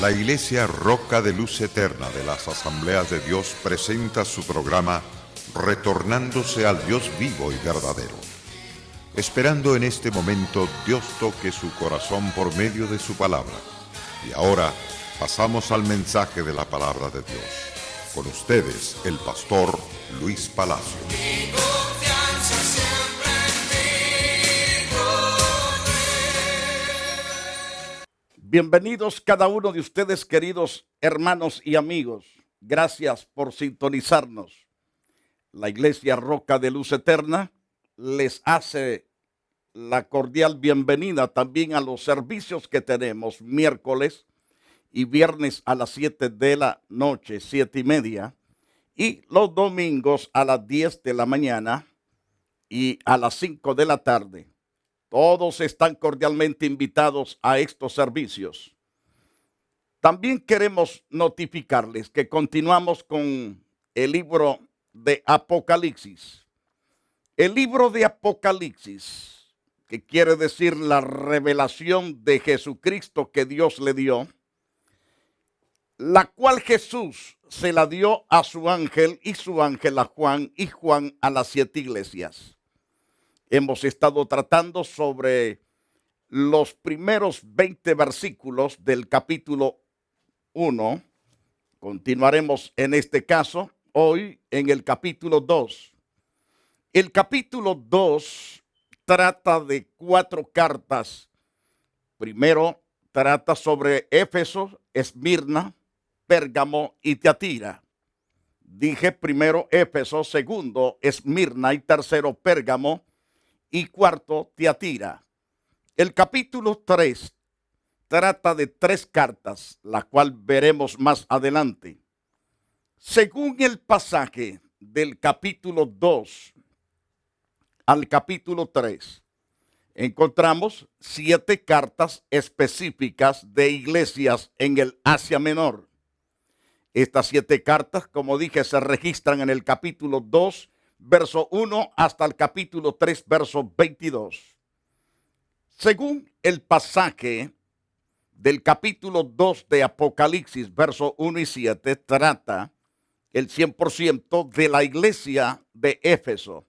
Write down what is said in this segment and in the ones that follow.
La Iglesia Roca de Luz Eterna de las Asambleas de Dios presenta su programa Retornándose al Dios vivo y verdadero. Esperando en este momento Dios toque su corazón por medio de su palabra. Y ahora pasamos al mensaje de la palabra de Dios. Con ustedes, el pastor Luis Palacio. Bienvenidos cada uno de ustedes, queridos hermanos y amigos. Gracias por sintonizarnos. La Iglesia Roca de Luz Eterna les hace la cordial bienvenida también a los servicios que tenemos miércoles y viernes a las 7 de la noche, 7:30, y los domingos a las 10 de la mañana y a las 5 de la tarde. Todos están cordialmente invitados a estos servicios. También queremos notificarles que continuamos con el libro de Apocalipsis. El libro de Apocalipsis, que quiere decir la revelación de Jesucristo que Dios le dio, la cual Jesús se la dio a su ángel y su ángel a Juan y Juan a las 7 iglesias. Hemos estado tratando sobre los primeros 20 versículos del capítulo 1. Continuaremos en este caso hoy en el capítulo 2. El capítulo 2 trata de 4 cartas. Primero trata sobre Éfeso, Esmirna, Pérgamo y Tiatira. Dije primero Éfeso, segundo Esmirna y tercero Pérgamo y cuarto Tiatira. El capítulo 3 trata de 3 cartas, la cual veremos más adelante. Según el pasaje del capítulo 2 al capítulo 3, encontramos 7 cartas específicas de iglesias en el Asia Menor. Estas 7 cartas, como dije, se registran en el capítulo 2, verso 1 hasta el capítulo 3, verso 22. Según el pasaje del capítulo 2 de Apocalipsis, verso 1 y 7, trata el 100% de la iglesia de Éfeso.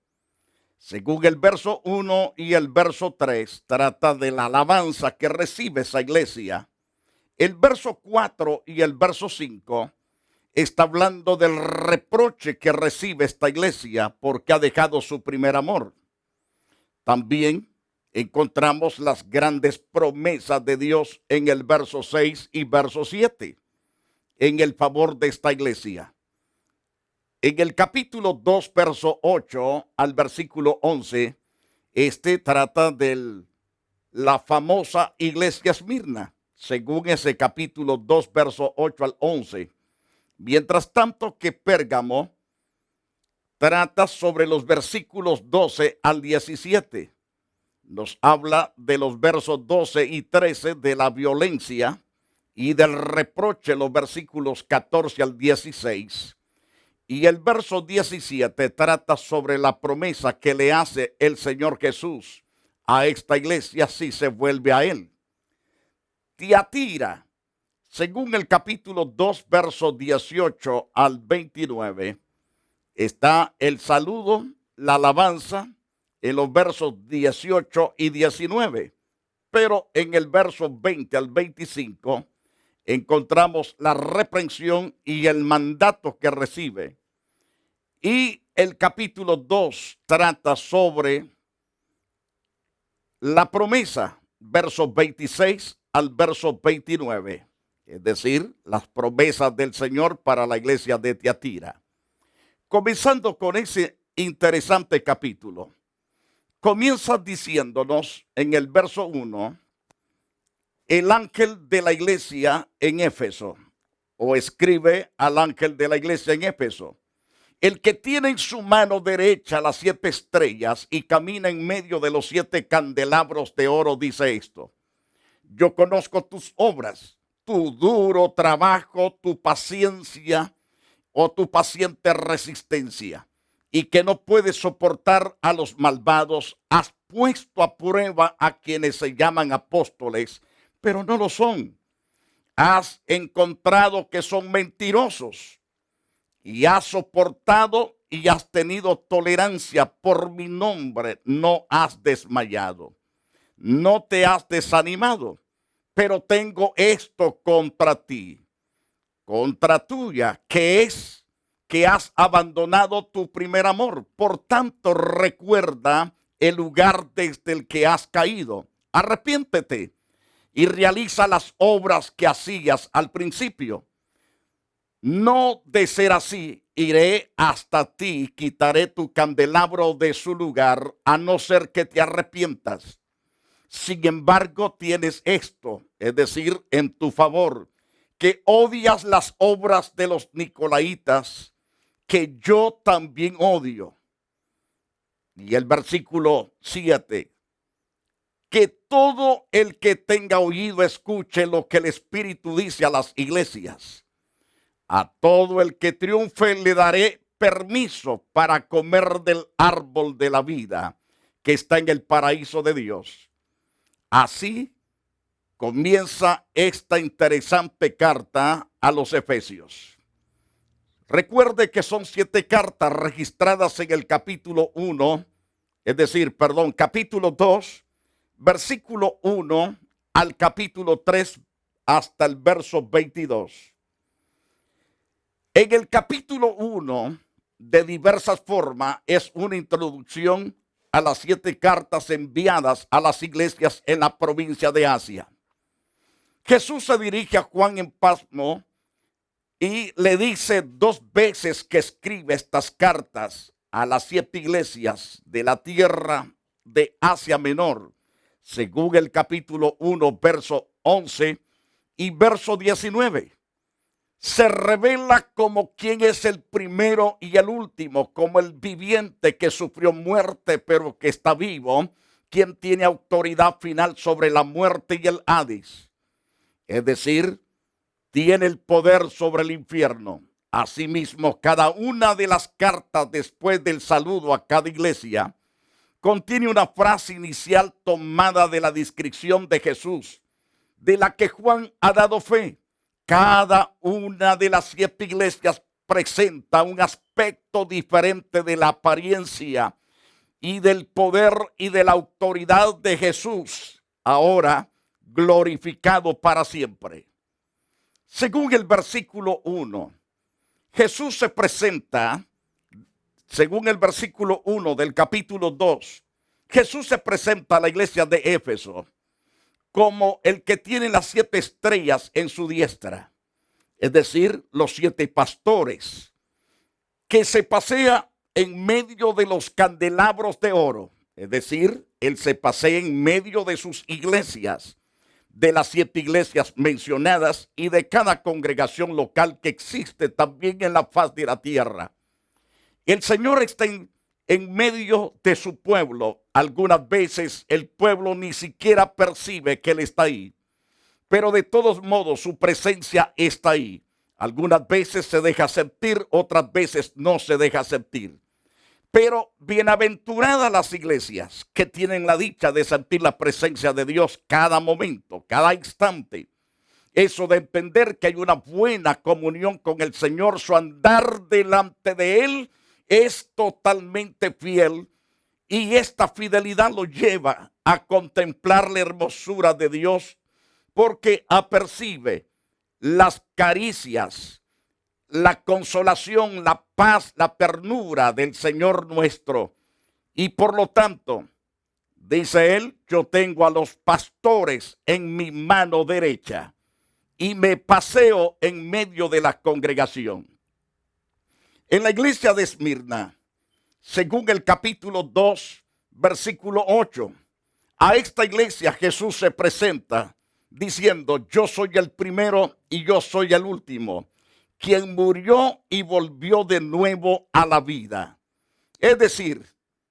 Según el verso 1 y el verso 3, trata de la alabanza que recibe esa iglesia. El verso 4 y el verso 5 está hablando del reproche que recibe esta iglesia porque ha dejado su primer amor. También encontramos las grandes promesas de Dios en el verso 6 y verso 7 en el favor de esta iglesia. En el capítulo 2, verso 8 al versículo 11, trata de la famosa iglesia Esmirna, según ese capítulo 2, verso 8 al 11. Mientras tanto que Pérgamo trata sobre los versículos 12 al 17. Nos habla de los versos 12 y 13 de la violencia y del reproche, los versículos 14 al 16. Y el verso 17 trata sobre la promesa que le hace el Señor Jesús a esta iglesia si se vuelve a él. Tiatira, según el capítulo 2, versos 18 al 29, está el saludo, la alabanza, en los versos 18 y 19. Pero en el verso 20 al 25 encontramos la reprensión y el mandato que recibe. Y el capítulo 2 trata sobre la promesa, versos 26 al verso 29. Es decir, las promesas del Señor para la iglesia de Tiatira. Comenzando con ese interesante capítulo, comienza diciéndonos en el verso 1, el ángel de la iglesia en Éfeso, o escribe al ángel de la iglesia en Éfeso, el que tiene en su mano derecha las 7 estrellas y camina en medio de los 7 candelabros de oro, dice esto: yo conozco tus obras, tu duro trabajo, tu paciencia o tu paciente resistencia, y que no puedes soportar a los malvados. Has puesto a prueba a quienes se llaman apóstoles, pero no lo son. has encontrado que son mentirosos y has soportado y has tenido tolerancia por mi nombre, no has desmayado, no te has desanimado, pero tengo esto contra ti, contra tuya, que es que has abandonado tu primer amor. Por tanto, recuerda el lugar desde el que has caído. Arrepiéntete y realiza las obras que hacías al principio. No de ser así, iré hasta ti, quitaré tu candelabro de su lugar, a no ser que te arrepientas. Sin embargo, tienes esto, es decir, en tu favor, que odias las obras de los nicolaitas, que yo también odio. Y el versículo 7, que todo el que tenga oído escuche lo que el Espíritu dice a las iglesias. A todo el que triunfe le daré permiso para comer del árbol de la vida que está en el paraíso de Dios. Así comienza esta interesante carta a los Efesios. Recuerde que son 7 cartas registradas en el capítulo 1, capítulo 2, versículo 1 al capítulo 3 hasta el verso 22. En el capítulo 1, de diversas formas, es una introducción a las 7 cartas enviadas a las iglesias en la provincia de Asia. Jesús se dirige a Juan en Patmos y le dice 2 veces que escribe estas cartas a las 7 iglesias de la tierra de Asia Menor, según el capítulo 1, verso 11 y verso 19. Se revela como quien es el primero y el último, como el viviente que sufrió muerte pero que está vivo, quien tiene autoridad final sobre la muerte y el Hades. Es decir, tiene el poder sobre el infierno. Asimismo, cada una de las cartas después del saludo a cada iglesia contiene una frase inicial tomada de la descripción de Jesús, de la que Juan ha dado fe. Cada una de las 7 iglesias presenta un aspecto diferente de la apariencia y del poder y de la autoridad de Jesús, ahora glorificado para siempre. Según el versículo 1, Jesús se presenta, según el versículo 1 del capítulo 2, Jesús se presenta a la iglesia de Éfeso como el que tiene las 7 estrellas en su diestra, es decir, los 7 pastores, que se pasea en medio de los candelabros de oro, es decir, él se pasea en medio de sus iglesias, de las 7 iglesias mencionadas y de cada congregación local que existe también en la faz de la tierra. El Señor está en medio de su pueblo. Algunas veces el pueblo ni siquiera percibe que Él está ahí, pero de todos modos su presencia está ahí. Algunas veces se deja sentir, otras veces no se deja sentir. Pero bienaventuradas las iglesias que tienen la dicha de sentir la presencia de Dios cada momento, cada instante. Eso de entender que hay una buena comunión con el Señor, su andar delante de Él es totalmente fiel, y esta fidelidad lo lleva a contemplar la hermosura de Dios, porque apercibe las caricias, la consolación, la paz, la ternura del Señor nuestro. Y por lo tanto, dice él, yo tengo a los pastores en mi mano derecha y me paseo en medio de la congregación. En la iglesia de Esmirna, según el capítulo 2, versículo 8, a esta iglesia Jesús se presenta diciendo, yo soy el primero y yo soy el último, quien murió y volvió de nuevo a la vida. Es decir,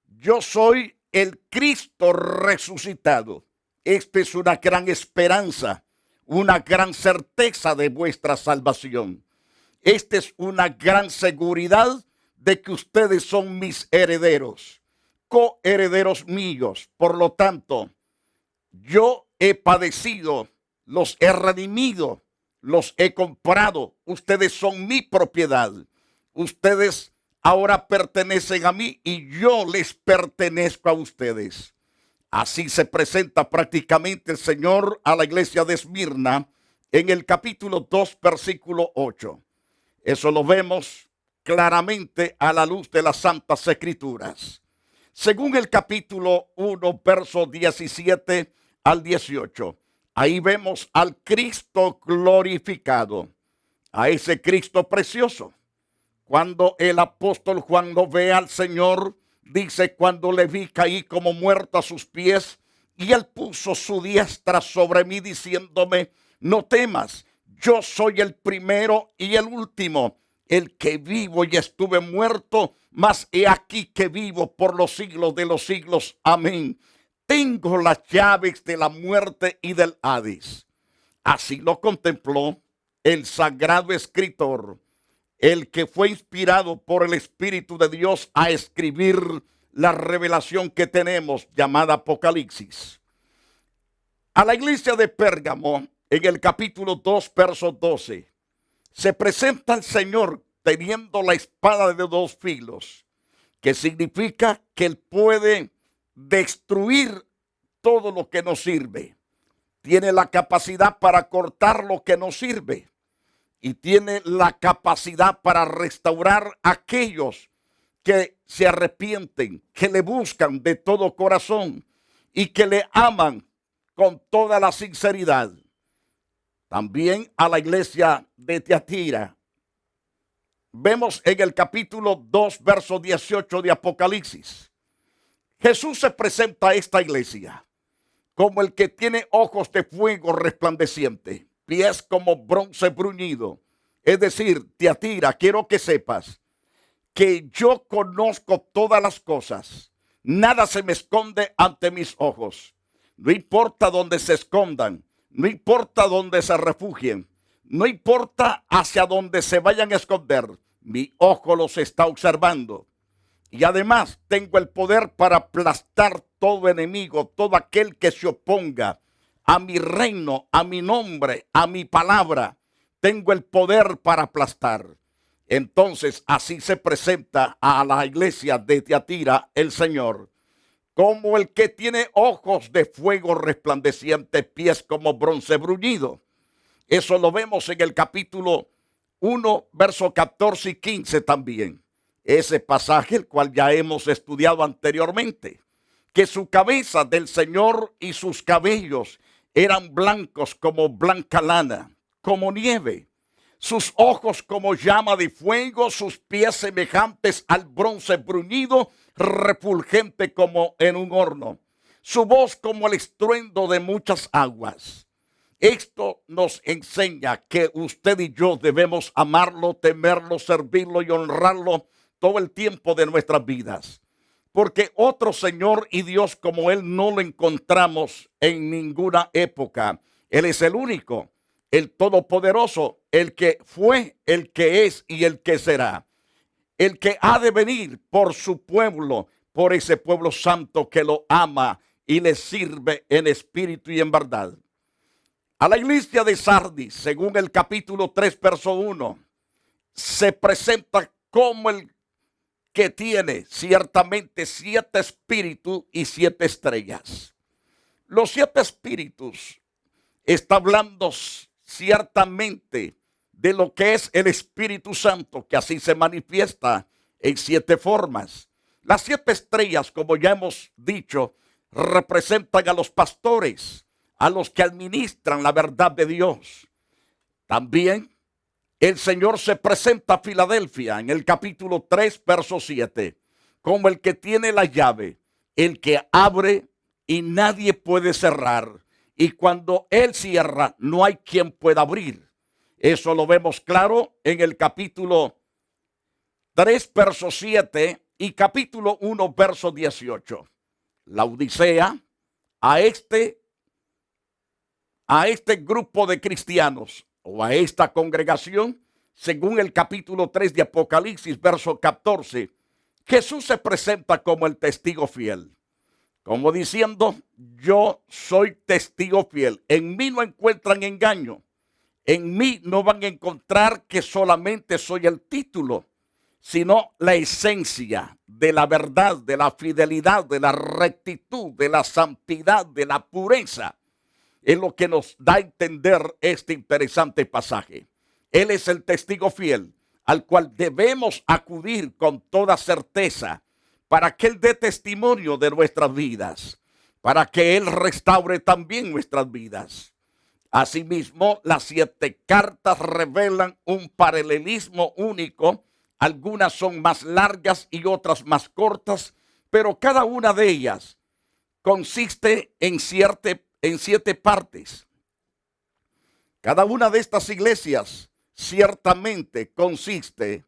yo soy el Cristo resucitado. Esta es una gran esperanza, una gran certeza de vuestra salvación. Esta es una gran seguridad de que ustedes son mis herederos, coherederos míos. Por lo tanto, yo he padecido, los he redimido, los he comprado, ustedes son mi propiedad, ustedes ahora pertenecen a mí y yo les pertenezco a ustedes. Así se presenta prácticamente el Señor a la iglesia de Esmirna en el capítulo 2, versículo 8. Eso lo vemos claramente a la luz de las Santas Escrituras. Según el capítulo 1, versos 17 al 18, ahí vemos al Cristo glorificado, a ese Cristo precioso. Cuando el apóstol Juan lo ve al Señor, dice: cuando le vi, caí como muerto a sus pies, y él puso su diestra sobre mí, diciéndome: no temas, yo soy el primero y el último, el que vivo y estuve muerto, mas he aquí que vivo por los siglos de los siglos. Amén. Tengo las llaves de la muerte y del Hades. Así lo contempló el sagrado escritor, el que fue inspirado por el Espíritu de Dios a escribir la revelación que tenemos llamada Apocalipsis. A la iglesia de Pérgamo, en el capítulo 2, verso 12, se presenta el Señor teniendo la espada de dos filos, que significa que Él puede destruir todo lo que nos sirve. Tiene la capacidad para cortar lo que nos sirve. Y tiene la capacidad para restaurar a aquellos que se arrepienten, que le buscan de todo corazón y que le aman con toda la sinceridad. También a la iglesia de Tiatira. Vemos en el capítulo 2, verso 18 de Apocalipsis. Jesús se presenta a esta iglesia como el que tiene ojos de fuego resplandeciente, pies como bronce bruñido. Es decir, Tiatira, quiero que sepas que yo conozco todas las cosas. Nada se me esconde ante mis ojos. No importa dónde se escondan, no importa dónde se refugien, no importa hacia dónde se vayan a esconder, mi ojo los está observando. Y además tengo el poder para aplastar todo enemigo, todo aquel que se oponga a mi reino, a mi nombre, a mi palabra. Tengo el poder para aplastar. Entonces así se presenta a la iglesia de Tiatira el Señor, como el que tiene ojos de fuego resplandeciente, pies como bronce bruñido. Eso lo vemos en el capítulo 1, versos 14 y 15 también. Ese pasaje, el cual ya hemos estudiado anteriormente, que su cabeza del Señor y sus cabellos eran blancos como blanca lana, como nieve, sus ojos como llama de fuego, sus pies semejantes al bronce bruñido, refulgente como en un horno, su voz como el estruendo de muchas aguas. Esto nos enseña que usted y yo debemos amarlo, temerlo, servirlo y honrarlo todo el tiempo de nuestras vidas. Porque otro Señor y Dios como Él no lo encontramos en ninguna época. Él es el único, el todopoderoso, el que fue, el que es y el que será. El que ha de venir por su pueblo, por ese pueblo santo que lo ama y le sirve en espíritu y en verdad. A la iglesia de Sardis, según el capítulo 3, verso 1, se presenta como el que tiene ciertamente 7 espíritus y 7 estrellas. Los 7 espíritus está hablando ciertamente de lo que es el Espíritu Santo, que así se manifiesta en 7 formas. Las 7 estrellas, como ya hemos dicho, representan a los pastores, a los que administran la verdad de Dios. También el Señor se presenta a Filadelfia en el capítulo 3, verso 7, como el que tiene la llave, el que abre y nadie puede cerrar. Y cuando Él cierra, no hay quien pueda abrir. Eso lo vemos claro en el capítulo 3, verso 7 y capítulo 1, verso 18. La Odisea, a este grupo de cristianos o a esta congregación, según el capítulo 3 de Apocalipsis, verso 14, Jesús se presenta como el testigo fiel. Como diciendo, yo soy testigo fiel. En mí no encuentran engaño. En mí no van a encontrar que solamente soy el título, sino la esencia de la verdad, de la fidelidad, de la rectitud, de la santidad, de la pureza. Es lo que nos da a entender este interesante pasaje. Él es el testigo fiel al cual debemos acudir con toda certeza para que Él dé testimonio de nuestras vidas, para que Él restaure también nuestras vidas. Asimismo, las 7 cartas revelan un paralelismo único. Algunas son más largas y otras más cortas, pero cada una de ellas consiste en 7 partes. Cada una de estas iglesias ciertamente consiste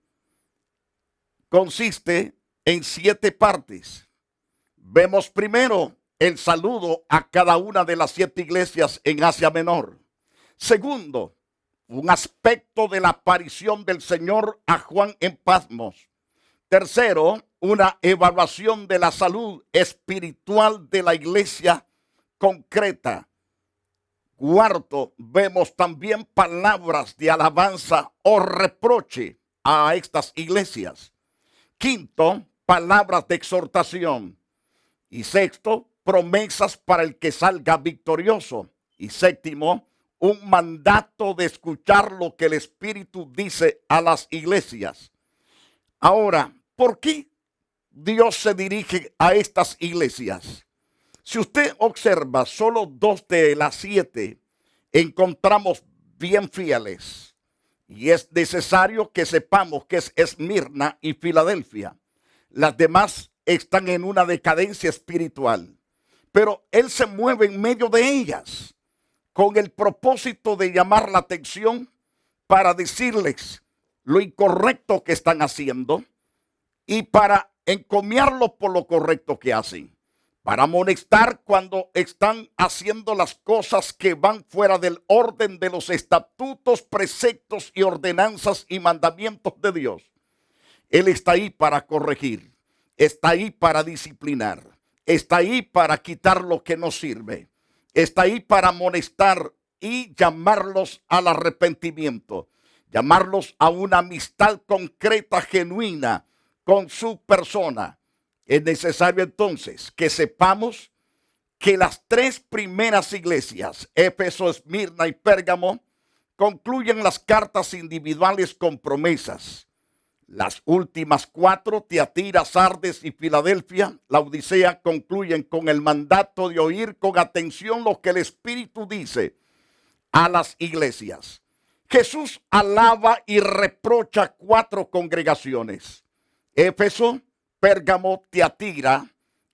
en 7 partes. Vemos primero el saludo a cada una de las 7 iglesias en Asia Menor. Segundo, un aspecto de la aparición del Señor a Juan en Patmos. Tercero, una evaluación de la salud espiritual de la iglesia concreta. Cuarto, vemos también palabras de alabanza o reproche a estas iglesias. Quinto, palabras de exhortación. Y sexto, promesas para el que salga victorioso. Y séptimo, un mandato de escuchar lo que el Espíritu dice a las iglesias. Ahora, ¿por qué Dios se dirige a estas iglesias? Si usted observa, solo 2 de las 7 encontramos bien fieles. Y es necesario que sepamos que es Esmirna y Filadelfia. Las demás están en una decadencia espiritual. Pero Él se mueve en medio de ellas con el propósito de llamar la atención para decirles lo incorrecto que están haciendo y para encomiarlos por lo correcto que hacen. Para amonestar cuando están haciendo las cosas que van fuera del orden de los estatutos, preceptos y ordenanzas y mandamientos de Dios. Él está ahí para corregir, está ahí para disciplinar, está ahí para quitar lo que no sirve, está ahí para amonestar y llamarlos al arrepentimiento, llamarlos a una amistad concreta, genuina con su persona. Es necesario entonces que sepamos que las 3 primeras iglesias, Éfeso, Esmirna y Pérgamo, concluyen las cartas individuales con promesas. Las últimas 4, Tiatira, Sardes y Filadelfia, la Odisea, concluyen con el mandato de oír con atención lo que el Espíritu dice a las iglesias. Jesús alaba y reprocha 4 congregaciones: Éfeso, Pérgamo, Tiatira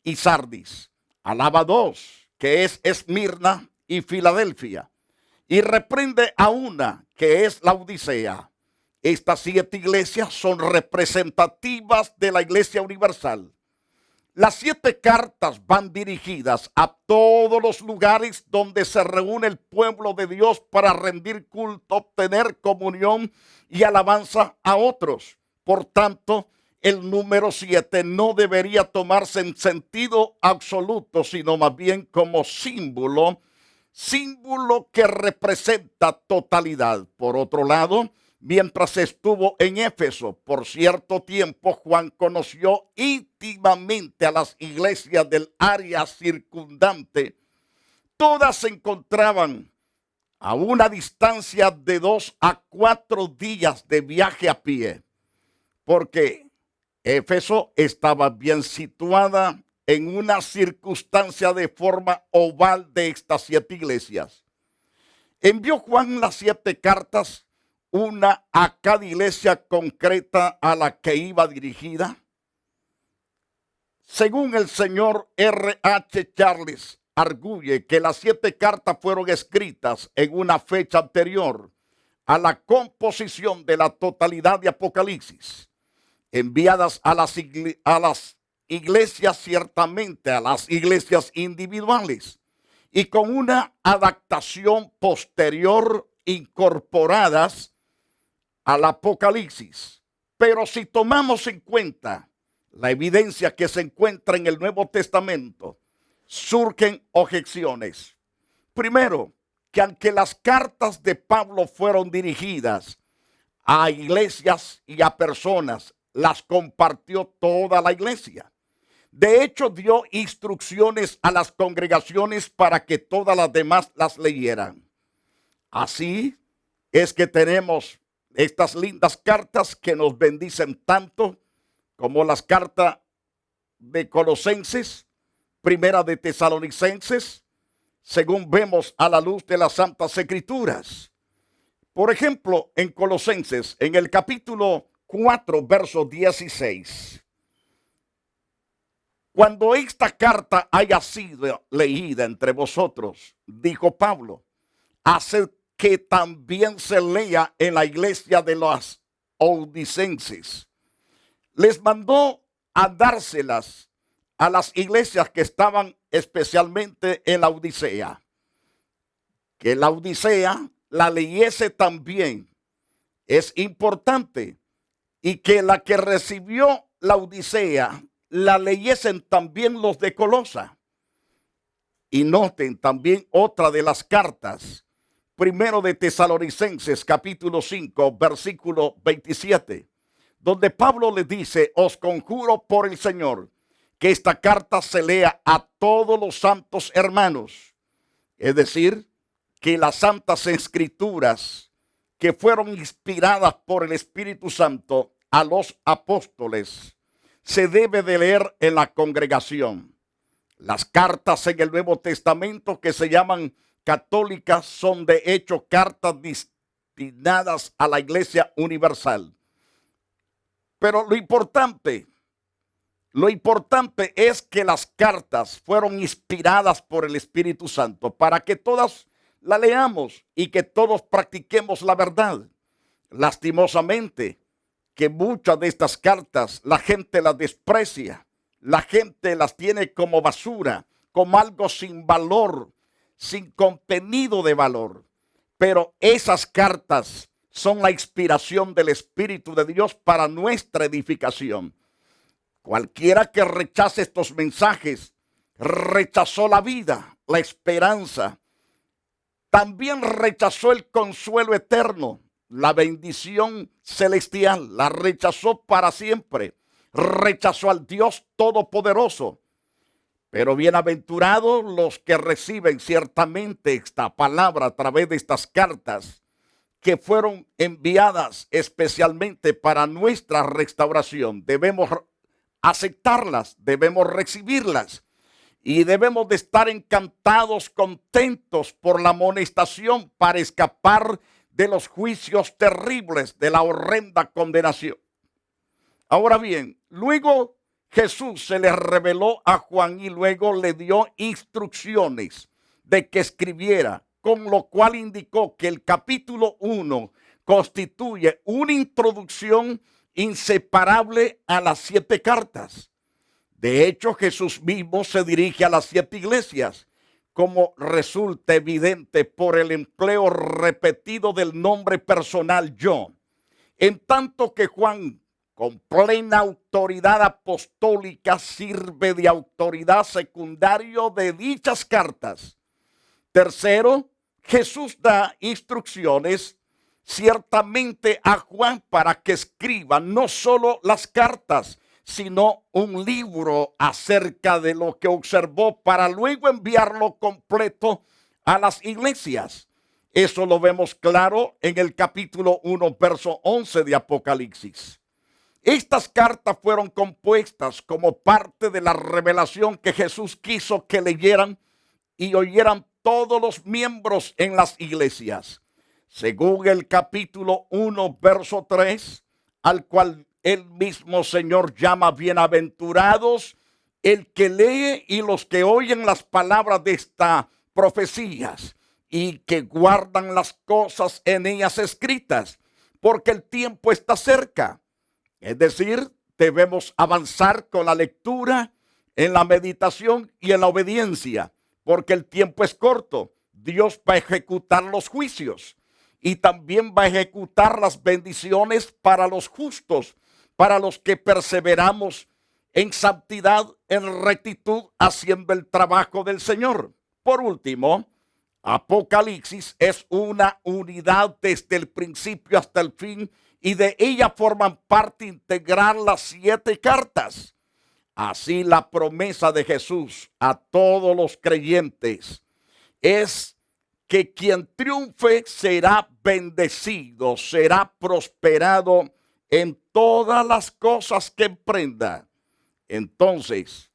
y Sardis. Alaba 2, que es Esmirna y Filadelfia, y reprende a una, que es la Odisea. Estas 7 iglesias son representativas de la iglesia universal. Las 7 cartas van dirigidas a todos los lugares donde se reúne el pueblo de Dios para rendir culto, obtener comunión y alabanza a otros. Por tanto, el número 7 no debería tomarse en sentido absoluto, sino más bien como símbolo que representa totalidad. Por otro lado, mientras estuvo en Éfeso por cierto tiempo, Juan conoció íntimamente a las iglesias del área circundante. Todas se encontraban a una distancia de 2 a 4 días de viaje a pie, porque Éfeso estaba bien situada en una circunstancia de forma oval de estas 7 iglesias. Envió Juan las 7 cartas, una a cada iglesia concreta a la que iba dirigida. Según el señor R.H. Charles, arguye que las 7 cartas fueron escritas en una fecha anterior a la composición de la totalidad de Apocalipsis, enviadas a las iglesias, ciertamente a las iglesias individuales, y con una adaptación posterior incorporadas al Apocalipsis. Pero si tomamos en cuenta la evidencia que se encuentra en el Nuevo Testamento, surgen objeciones. Primero, que aunque las cartas de Pablo fueron dirigidas a iglesias y a personas, las compartió toda la iglesia. De hecho, dio instrucciones a las congregaciones para que todas las demás las leyeran. Así es que tenemos estas lindas cartas que nos bendicen tanto, como las cartas de Colosenses, Primera de Tesalonicenses, según vemos a la luz de las Santas Escrituras. Por ejemplo, en Colosenses, en el capítulo 4, verso 16. Cuando esta carta haya sido leída entre vosotros, dijo Pablo, haced que también se lea en la iglesia de los odicenses. Les mandó a dárselas a las iglesias que estaban especialmente en la Odisea. Que la Odisea la leyese también. Es importante. Y que la que recibió la Odisea la leyesen también los de Colosa. Y noten también otra de las cartas. Primero de Tesalonicenses, capítulo 5, versículo 27. Donde Pablo le dice, os conjuro por el Señor, que esta carta se lea a todos los santos hermanos. Es decir, que las santas escrituras que fueron inspiradas por el Espíritu Santo a los apóstoles se debe de leer en la congregación. Las cartas en el Nuevo Testamento que se llaman católicas son de hecho cartas destinadas a la Iglesia Universal. Pero lo importante es que las cartas fueron inspiradas por el Espíritu Santo para que todas la leamos y que todos practiquemos la verdad. Lastimosamente, que muchas de estas cartas la gente las desprecia, la gente las tiene como basura, como algo sin valor, sin contenido de valor. Pero esas cartas son la inspiración del Espíritu de Dios para nuestra edificación. Cualquiera que rechace estos mensajes, rechazó la vida, la esperanza. También rechazó el consuelo eterno, la bendición celestial, la rechazó para siempre. Rechazó al Dios Todopoderoso. Pero bienaventurados los que reciben ciertamente esta palabra a través de estas cartas que fueron enviadas especialmente para nuestra restauración. Debemos aceptarlas, debemos recibirlas y debemos de estar encantados, contentos por la amonestación para escapar de los juicios terribles de la horrenda condenación. Ahora bien, luego Jesús se le reveló a Juan y luego le dio instrucciones de que escribiera, con lo cual indicó que el capítulo 1 constituye una introducción inseparable a las 7 cartas. De hecho, Jesús mismo se dirige a las 7 iglesias, como resulta evidente por el empleo repetido del nombre personal yo. En tanto que Juan, con plena autoridad apostólica, sirve de autoridad secundario de dichas cartas. Tercero, Jesús da instrucciones ciertamente a Juan para que escriba no solo las cartas, sino un libro acerca de lo que observó para luego enviarlo completo a las iglesias. Eso lo vemos claro en el capítulo 1, verso 11 de Apocalipsis. Estas cartas fueron compuestas como parte de la revelación que Jesús quiso que leyeran y oyeran todos los miembros en las iglesias. Según el capítulo 1, verso 3, al cual el mismo Señor llama bienaventurados el que lee y los que oyen las palabras de estas profecías y que guardan las cosas en ellas escritas, porque el tiempo está cerca. Es decir, debemos avanzar con la lectura, en la meditación y en la obediencia, porque el tiempo es corto. Dios va a ejecutar los juicios y también va a ejecutar las bendiciones para los justos, para los que perseveramos en santidad, en rectitud, haciendo el trabajo del Señor. Por último, Apocalipsis es una unidad desde el principio hasta el fin y de ella forman parte integral las 7 cartas. Así la promesa de Jesús a todos los creyentes es que quien triunfe será bendecido, será prosperado en todas las cosas que emprenda. Entonces,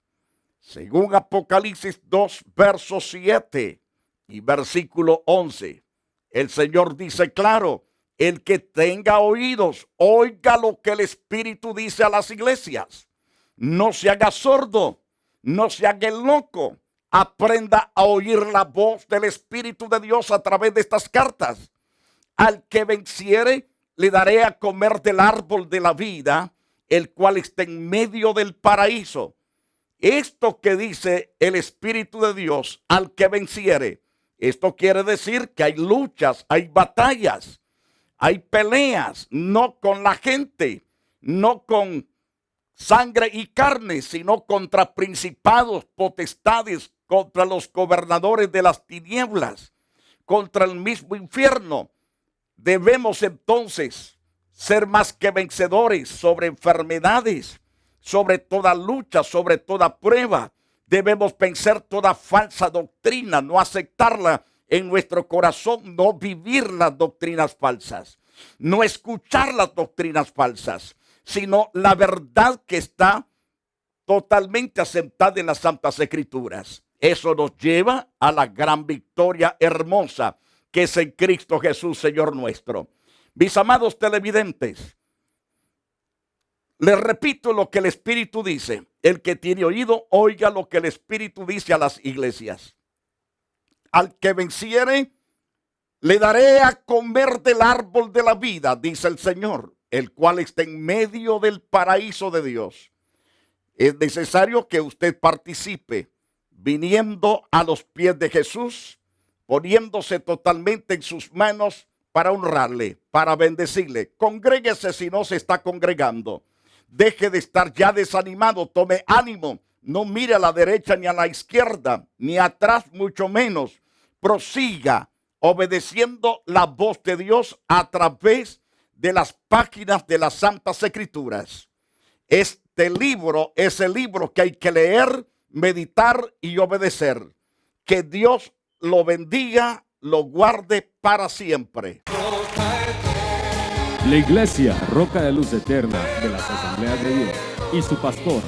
según Apocalipsis 2, verso 7 y versículo 11, el Señor dice claro: el que tenga oídos, oiga lo que el Espíritu dice a las iglesias. No se haga sordo, no se haga el loco. Aprenda a oír la voz del Espíritu de Dios a través de estas cartas. Al que venciere, le daré a comer del árbol de la vida, el cual está en medio del paraíso. Esto que dice el Espíritu de Dios, al que venciere, esto quiere decir que hay luchas, hay batallas, hay peleas, no con la gente, no con sangre y carne, sino contra principados, potestades, contra los gobernadores de las tinieblas, contra el mismo infierno. Debemos entonces ser más que vencedores sobre enfermedades, sobre toda lucha, sobre toda prueba. Debemos vencer toda falsa doctrina, no aceptarla en nuestro corazón, no vivir las doctrinas falsas, no escuchar las doctrinas falsas, sino la verdad que está totalmente asentada en las Santas Escrituras. Eso nos lleva a la gran victoria hermosa que es en Cristo Jesús, Señor nuestro. Mis amados televidentes, les repito lo que el Espíritu dice. El que tiene oído, oiga lo que el Espíritu dice a las iglesias. Al que venciere, le daré a comer del árbol de la vida, dice el Señor, el cual está en medio del paraíso de Dios. Es necesario que usted participe viniendo a los pies de Jesús, poniéndose totalmente en sus manos para honrarle, para bendecirle. Congréguese si no se está congregando. Deje de estar ya desanimado, tome ánimo. No mire a la derecha ni a la izquierda, ni atrás mucho menos. Prosiga obedeciendo la voz de Dios a través de las páginas de las Santas Escrituras. Este libro es el libro que hay que leer, meditar y obedecer. Que Dios lo bendiga, lo guarde para siempre. La Iglesia Roca de Luz Eterna de las Asambleas de Dios y su pastor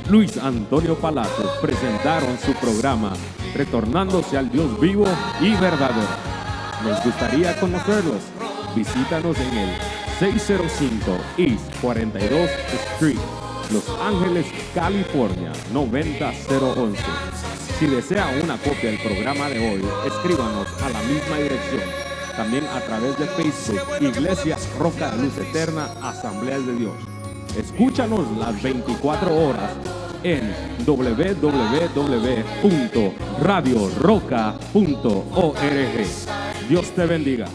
Luis Antonio Palacios presentaron su programa Retornándose al Dios vivo y verdadero. Nos gustaría conocerlos. Visítanos en el 605 East 42 Street, Los Ángeles, California 90011. Si desea una copia del programa de hoy, escríbanos a la misma dirección. También a través de Facebook, Iglesia Roca de Luz Eterna, Asambleas de Dios. Escúchanos las 24 horas en www.radioroca.org. Dios te bendiga.